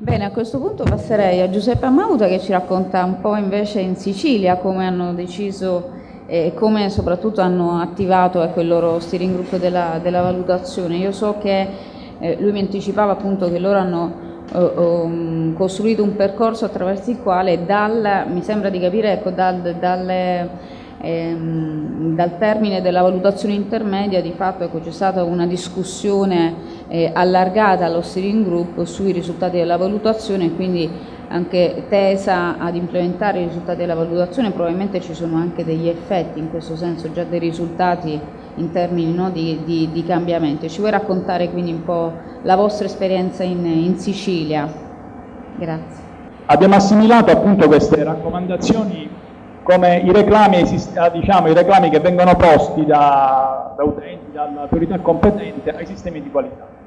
Bene, a questo punto passerei a Giuseppe Amauta che ci racconta un po' invece in Sicilia come hanno deciso e come soprattutto hanno attivato il loro steering group della valutazione. Io so che lui mi anticipava appunto che loro hanno costruito un percorso attraverso il quale mi sembra di capire, ecco, dal termine della valutazione intermedia di fatto c'è stata una discussione allargata allo steering group sui risultati della valutazione e quindi anche tesa ad implementare i risultati della valutazione. Probabilmente ci sono anche degli effetti in questo senso, già dei risultati in termini, no, di cambiamento. Ci vuoi raccontare quindi un po' la vostra esperienza in Sicilia? Grazie. Abbiamo assimilato appunto queste raccomandazioni come i reclami che vengono posti da utenti, dall'autorità competente ai sistemi di qualità.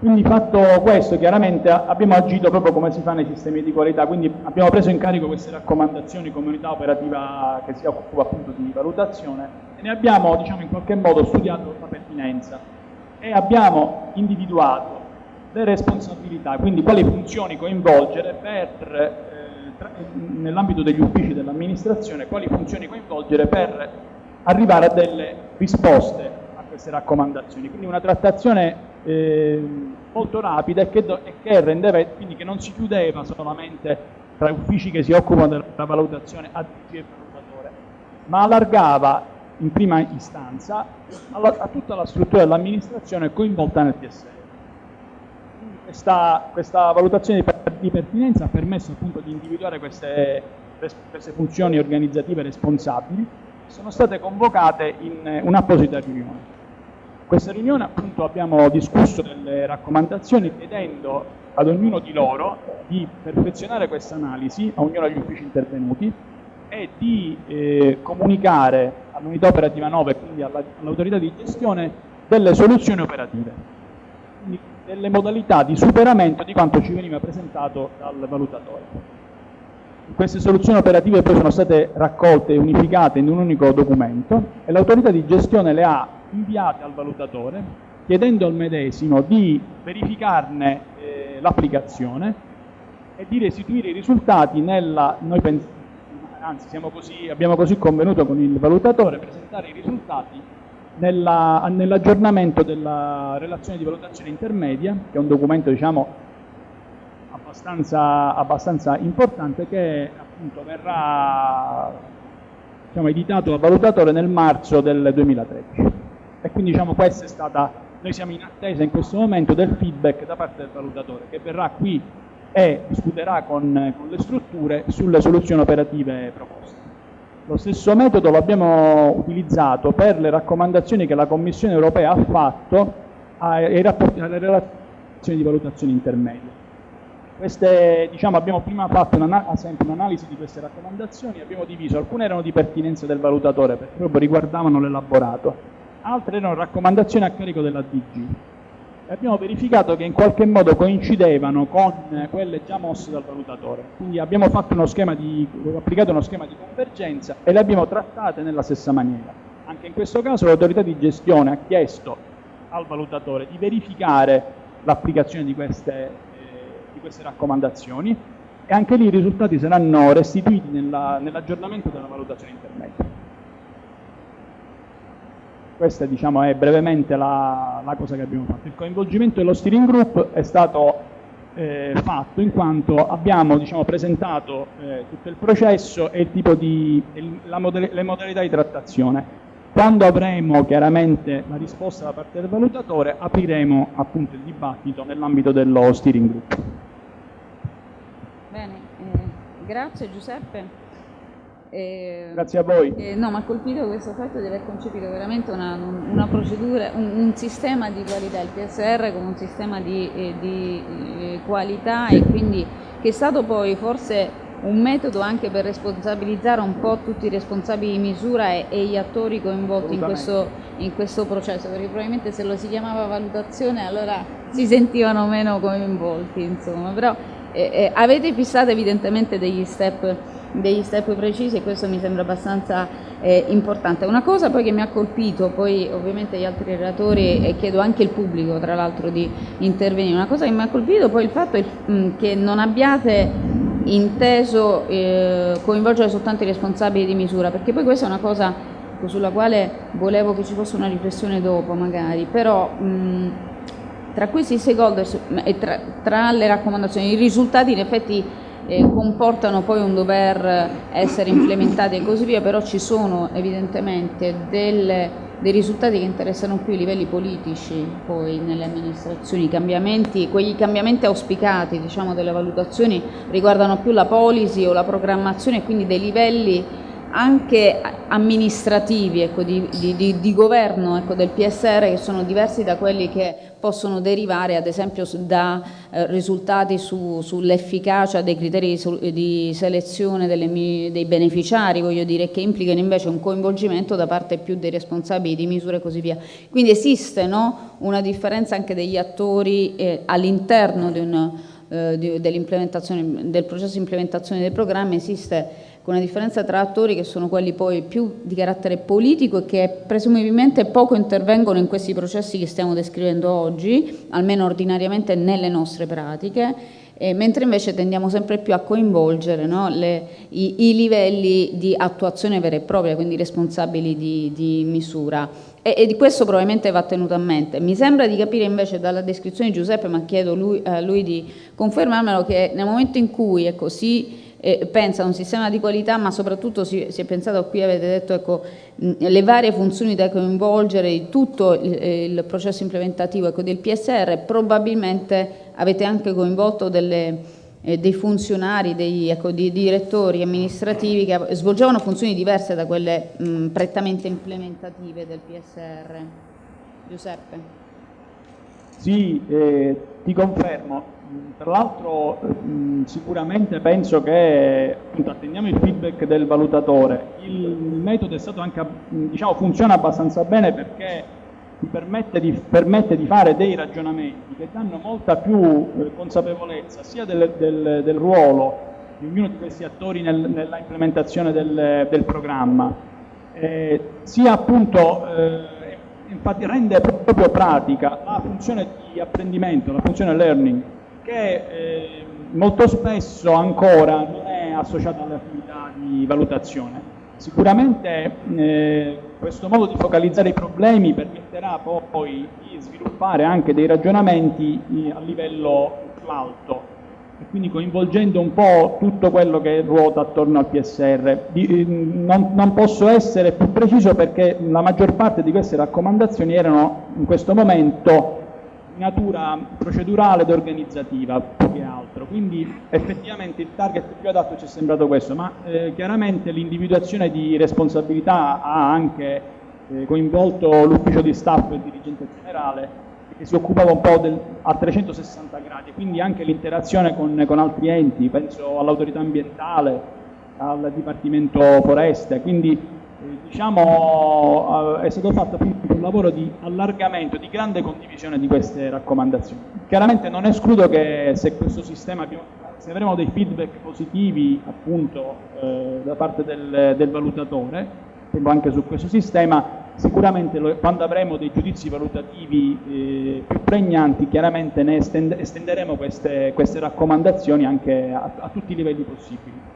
Quindi fatto questo, chiaramente abbiamo agito proprio come si fa nei sistemi di qualità, quindi abbiamo preso in carico queste raccomandazioni come unità operativa che si occupa appunto di valutazione e ne abbiamo in qualche modo studiato la pertinenza e abbiamo individuato le responsabilità, quindi quali funzioni coinvolgere nell'ambito degli uffici dell'amministrazione, quali funzioni coinvolgere per arrivare a delle risposte a queste raccomandazioni. Quindi una trattazione molto rapida e che rendeva, quindi che non si chiudeva solamente tra uffici che si occupano della valutazione a DG e valutatore, ma allargava in prima istanza a tutta la struttura dell'amministrazione coinvolta nel TSE. Questa valutazione di pertinenza ha permesso appunto di individuare queste funzioni organizzative responsabili, sono state convocate in un'apposita riunione. Questa riunione appunto abbiamo discusso delle raccomandazioni chiedendo ad ognuno di loro di perfezionare questa analisi, a ognuno degli uffici intervenuti, e di comunicare all'unità operativa 9, quindi all'autorità di gestione, delle soluzioni operative. Quindi delle modalità di superamento di quanto ci veniva presentato dal valutatore. Queste soluzioni operative poi sono state raccolte e unificate in un unico documento e l'autorità di gestione le ha inviate al valutatore chiedendo al medesimo di verificarne l'applicazione e di restituire i risultati abbiamo così convenuto con il valutatore, presentare i risultati nell'aggiornamento della relazione di valutazione intermedia, che è un documento abbastanza importante, che appunto verrà editato dal valutatore nel marzo del 2013. E quindi questa è stata, noi siamo in attesa in questo momento del feedback da parte del valutatore, che verrà qui e discuterà con le strutture sulle soluzioni operative proposte. Lo stesso metodo lo abbiamo utilizzato per le raccomandazioni che la Commissione europea ha fatto alle relazioni di valutazione intermedia. Abbiamo prima fatto un'analisi di queste raccomandazioni, abbiamo diviso, alcune erano di pertinenza del valutatore perché proprio riguardavano l'elaborato, altre erano raccomandazioni a carico della DG. E abbiamo verificato che in qualche modo coincidevano con quelle già mosse dal valutatore. Quindi abbiamo applicato uno schema di convergenza e le abbiamo trattate nella stessa maniera. Anche in questo caso l'autorità di gestione ha chiesto al valutatore di verificare l'applicazione di queste raccomandazioni e anche lì i risultati saranno restituiti nell'aggiornamento della valutazione intermedia. Questa è brevemente la cosa che abbiamo fatto. Il coinvolgimento dello steering group è stato fatto in quanto abbiamo presentato tutto il processo e il tipo le modalità di trattazione. Quando avremo chiaramente la risposta da parte del valutatore apriremo appunto il dibattito nell'ambito dello steering group. Bene, grazie Giuseppe. Grazie a voi. No, mi ha colpito questo fatto di aver concepito veramente una procedura, un sistema di qualità, il TSR come un sistema di qualità e quindi che è stato poi forse un metodo anche per responsabilizzare un po' tutti i responsabili di misura e gli attori coinvolti in questo processo, perché probabilmente se lo si chiamava valutazione allora si sentivano meno coinvolti, insomma. Però avete fissato evidentemente degli step precisi e questo mi sembra abbastanza importante. Una cosa poi che mi ha colpito, poi ovviamente gli altri relatori e chiedo anche il pubblico tra l'altro di intervenire, una cosa che mi ha colpito poi il fatto che non abbiate inteso coinvolgere soltanto i responsabili di misura, perché poi questa è una cosa sulla quale volevo che ci fosse una riflessione dopo magari, però tra questi stakeholders e tra le raccomandazioni, i risultati in effetti comportano poi un dover essere implementati e così via, però ci sono evidentemente dei risultati che interessano più i livelli politici poi nelle amministrazioni. Quegli cambiamenti auspicati, diciamo, delle valutazioni riguardano più la policy o la programmazione e quindi dei livelli anche amministrativi, ecco, di governo, ecco, del PSR, che sono diversi da quelli che possono derivare ad esempio da risultati sull'efficacia dei criteri di selezione dei beneficiari, voglio dire, che implicano invece un coinvolgimento da parte più dei responsabili di misure e così via. Quindi esiste, no, una differenza anche degli attori all'interno dell'implementazione, del processo di implementazione del programma, esiste con una differenza tra attori che sono quelli poi più di carattere politico e che presumibilmente poco intervengono in questi processi che stiamo descrivendo oggi, almeno ordinariamente nelle nostre pratiche, mentre invece tendiamo sempre più a coinvolgere, no, i livelli di attuazione vera e propria, quindi responsabili di misura. E di questo probabilmente va tenuto a mente. Mi sembra di capire invece dalla descrizione di Giuseppe, ma chiedo a lui di confermarmelo, che nel momento in cui, ecco, pensa a un sistema di qualità, ma soprattutto si è pensato, qui avete detto, ecco, le varie funzioni da coinvolgere di tutto il processo implementativo, ecco, del PSR, probabilmente avete anche coinvolto dei funzionari, di direttori amministrativi che svolgevano funzioni diverse da quelle prettamente implementative del PSR. Giuseppe. Sì, ti confermo. Tra l'altro sicuramente penso che, appunto, attendiamo il feedback del valutatore. Il metodo è stato anche, diciamo, funziona abbastanza bene perché ti permette di fare dei ragionamenti che danno molta più consapevolezza sia del ruolo di ognuno di questi attori nella implementazione del programma, sia appunto infatti rende proprio pratica la funzione di apprendimento, la funzione learning, che molto spesso ancora non è associata alle attività di valutazione. Sicuramente questo modo di focalizzare i problemi permetterà poi di sviluppare anche dei ragionamenti a livello più alto, e quindi coinvolgendo un po' tutto quello che ruota attorno al PSR. Non posso essere più preciso perché la maggior parte di queste raccomandazioni erano in questo momento di natura procedurale ed organizzativa, più che altro. Quindi effettivamente il target più adatto ci è sembrato questo, ma chiaramente l'individuazione di responsabilità ha anche coinvolto l'ufficio di staff e il dirigente generale, che si occupava un po' a 360 gradi, quindi anche l'interazione con altri enti, penso all'autorità ambientale, al Dipartimento Foreste, quindi diciamo è stato fatto appunto un lavoro di allargamento, di grande condivisione di queste raccomandazioni. Chiaramente non escludo che se questo sistema, se avremo dei feedback positivi appunto da parte del valutatore, anche su questo sistema, sicuramente quando avremo dei giudizi valutativi più pregnanti, chiaramente ne estenderemo queste raccomandazioni anche a tutti i livelli possibili.